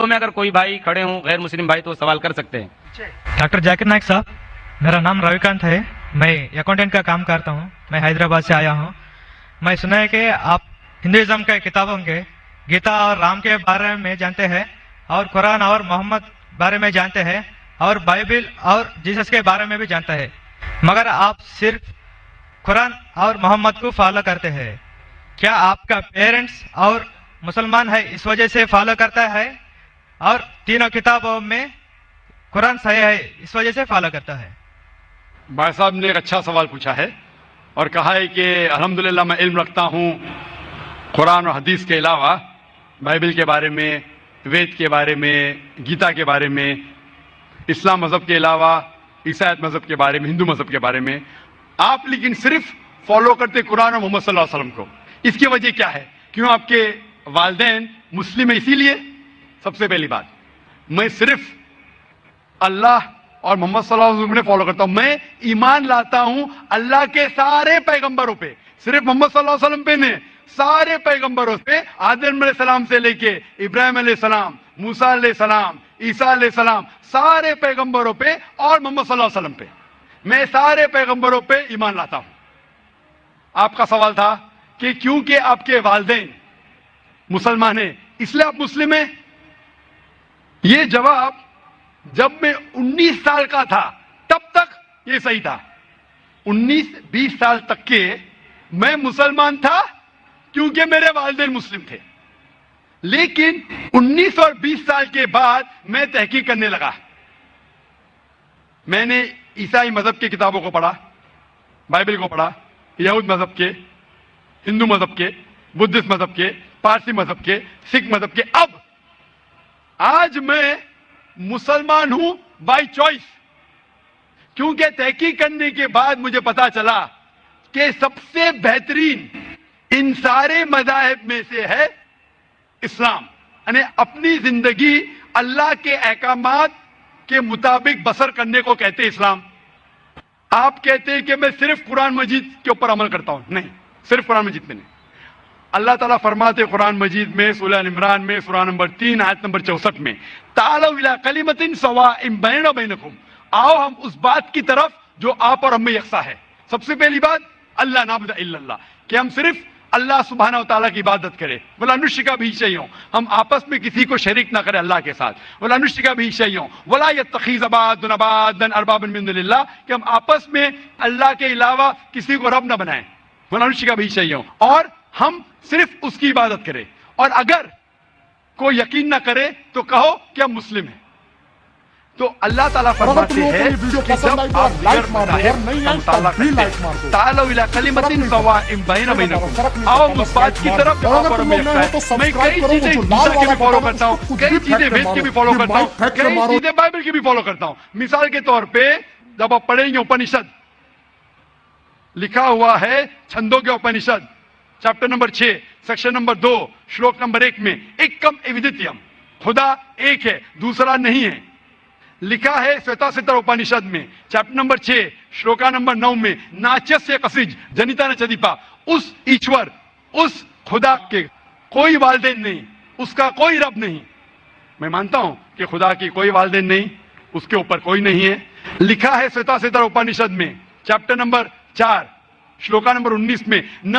میں اگر کوئی بھائی کھڑے ہوں غیر مسلم بھائی تو سوال کر سکتے ہیں. ڈاکٹر ذاکر نائک صاحب، میرا نام رویکانت ہے، میں اکاؤنٹنٹ کا کام کرتا ہوں، میں حیدرآباد سے آیا ہوں. میں سنا ہے کہ آپ ہندوازم کے کتابوں کے گیتا اور رام کے بارے میں جانتے ہیں، اور قرآن اور محمد بارے میں جانتے ہیں، اور بائبل اور جیسس کے بارے میں بھی جانتے ہیں، مگر آپ صرف قرآن اور محمد کو فالو کرتے ہیں. کیا آپ کا پیرنٹس اور مسلمان ہے اس وجہ سے فالو کرتا ہے، اور تینوں کتابوں میں قرآن صحیح ہے اس وجہ سے فالو کرتا ہے؟ بھائی صاحب نے ایک اچھا سوال پوچھا ہے اور کہا ہے کہ الحمدللہ میں علم رکھتا ہوں قرآن اور حدیث کے علاوہ، بائبل کے بارے میں، وید کے بارے میں، گیتا کے بارے میں، اسلام مذہب کے علاوہ عیسائیت مذہب کے بارے میں، ہندو مذہب کے بارے میں. آپ لیکن صرف فالو کرتے قرآن اور محمد صلی اللہ علیہ وسلم کو. اس کی وجہ کیا ہے؟ کیوں آپ کے والدین مسلم ہیں اسی لیے؟ سب سے پہلی بات، میں صرف اللہ اور محمد صلی اللہ علیہ وسلم نے فالو کرتا ہوں. میں ایمان لاتا ہوں اللہ کے سارے پیغمبروں پہ، صرف محمد صلی اللہ علیہ وسلم پہ نہیں، سارے پیغمبروں پہ، آدم علیہ السلام سے لے کے ابراہیم علیہ السلام، موسیٰ علیہ السلام، عیسیٰ علیہ السلام، سارے پیغمبروں پہ اور محمد صلی اللہ علیہ وسلم پہ. میں سارے پیغمبروں پہ ایمان لاتا ہوں. آپ کا سوال تھا کہ کیونکہ آپ کے والدین مسلمان ہیں اس لیے آپ مسلم ہیں. یہ جواب جب میں 19 سال کا تھا تب تک یہ صحیح تھا. 19-20 سال تک کے میں مسلمان تھا کیونکہ میرے والدین مسلم تھے. لیکن 19 اور 20 سال کے بعد میں تحقیق کرنے لگا. میں نے عیسائی مذہب کی کتابوں کو پڑھا، بائبل کو پڑھا، یہود مذہب کے، ہندو مذہب کے، بدھسٹ مذہب کے، پارسی مذہب کے، سکھ مذہب کے. اب آج میں مسلمان ہوں بائی چوائس، کیونکہ تحقیق کرنے کے بعد مجھے پتا چلا کہ سب سے بہترین ان سارے مذاہب میں سے ہے اسلام. یعنی اپنی زندگی اللہ کے احکامات کے مطابق بسر کرنے کو کہتے اسلام. آپ کہتے ہیں کہ میں صرف قرآن مجید کے اوپر عمل کرتا ہوں. نہیں، صرف قرآن مجید میں نہیں. اللہ تعالیٰ فرماتے قرآن مجید میں سورہ عمران میں سورہ نمبر 3 آیت نمبر 64 میں، تعالوا الی کلمۃ سواء بیننا وبینکم، آؤ ہم اس بات کی طرف جو آپ اور ہم میں یکساں ہے. سب سے پہلی بات، اللہ نعبد الا اللہ، کہ ہم صرف اللہ سبحانہ و تعالیٰ کی عبادت کرے. ولا نشرک بہ شیئا، ہم آپس میں کسی کو شریک نہ کرے اللہ کے ساتھ. ولا نشرک بہ شیئا ولا یتخذ بعضنا بعضا اربابا من دون اللہ، کہ ہم آپس میں اللہ کے علاوہ کسی کو رب نہ بنائیں. ولا نشرک بہ شیئا، اور ہم صرف اس کی عبادت کریں. اور اگر کوئی یقین نہ کرے تو کہو کہ ہم مسلم ہیں. تو اللہ تعالیٰ فرماتے ہیں کہ جب آپ دیگر مذاہب کا مطالعہ کرتے ہیں، تعالوا الی کلمۃ سواء بیننا وبینکم، آؤ اس بات کی طرف جو آپ اور ہمیں یکساں ہے. میں کئی چیزیں گیتا کے بھی فالو کرتا ہوں، کئی چیزیں وید کے بھی فالو کرتا ہوں، کئی چیزیں بائبل کی بھی فالو کرتا ہوں. مثال کے طور پہ جب آپ پڑھیں گے اپنشد، لکھا ہوا ہے چھندوں کے Upanishad chapter number 6 section number 2 shloka number 1 میں، ایکم ایودتیم، خدا ایک ہے دوسرا نہیں ہے. لکھا ہے سویتا ستر اپنشد میں چیپٹر نمبر 6 شلوکا نمبر 9 میں، ناچسیہ کسج جنیتا ن چدیپا، اس ایشور، اس خدا کے کوئی والدین نہیں، اس کا کوئی رب نہیں. میں مانتا ہوں کہ خدا کی کوئی والدین نہیں، اس کے اوپر کوئی نہیں ہے. لکھا ہے سویتا ستر اپنشد میں چیپٹر نمبر 4 شلوکا نمبر 19 میں، نہ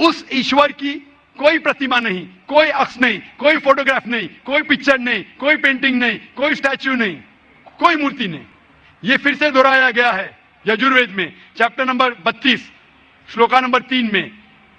اس ایشور کی کوئی پرتیما نہیں، کوئی عکس نہیں، کوئی فوٹوگراف نہیں، کوئی پکچر نہیں، کوئی پینٹنگ نہیں، کوئی اسٹیچو نہیں، کوئی مورتی نہیں. یہ پھر سے دہرایا گیا ہے یجوروید میں چیپٹر نمبر 32 شلوکا نمبر 3 میں،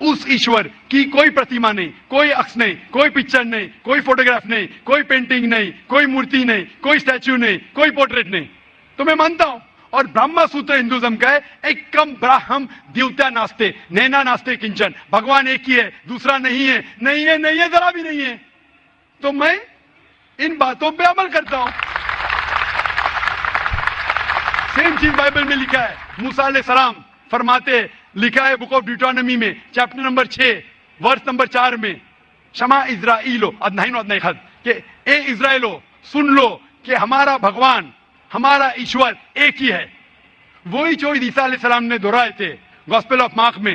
اس ایشور کی کوئی پرتیما نہیں، کوئی عکس نہیں، کوئی پکچر نہیں، کوئی فوٹوگراف نہیں، کوئی پینٹنگ نہیں، کوئی مورتی نہیں، کوئی اسٹیچو نہیں، کوئی پورٹریٹ نہیں. تو میں مانتا ہوں. اور برہما سوتر ہندوازم کا ہے، ایکم براہم دیوتا ناستے نینا ناستے کنچن، بھگوان ایک ہی ہے دوسرا نہیں ہے، نہیں ہے، نہیں ہے، ذرا بھی نہیں ہے. تو میں ان باتوں پہ عمل کرتا ہوں. سیم چیز بائبل میں لکھا ہے. موسیٰ علیہ السلام فرماتے، لکھا ہے بک آف ڈیوٹرانومی میں چیپٹر نمبر 6 ورس نمبر 4 میں، شما اسرائیلو ادنائنو ادنائی خد، کہ اے اسرائیلو سن لو کہ ہمارا بھگوان، ہمارا ایشور ایک ہی ہے. وہی جو عیسیٰ علیہ السلام نے دہرائے تھے گاسپل آف مارک میں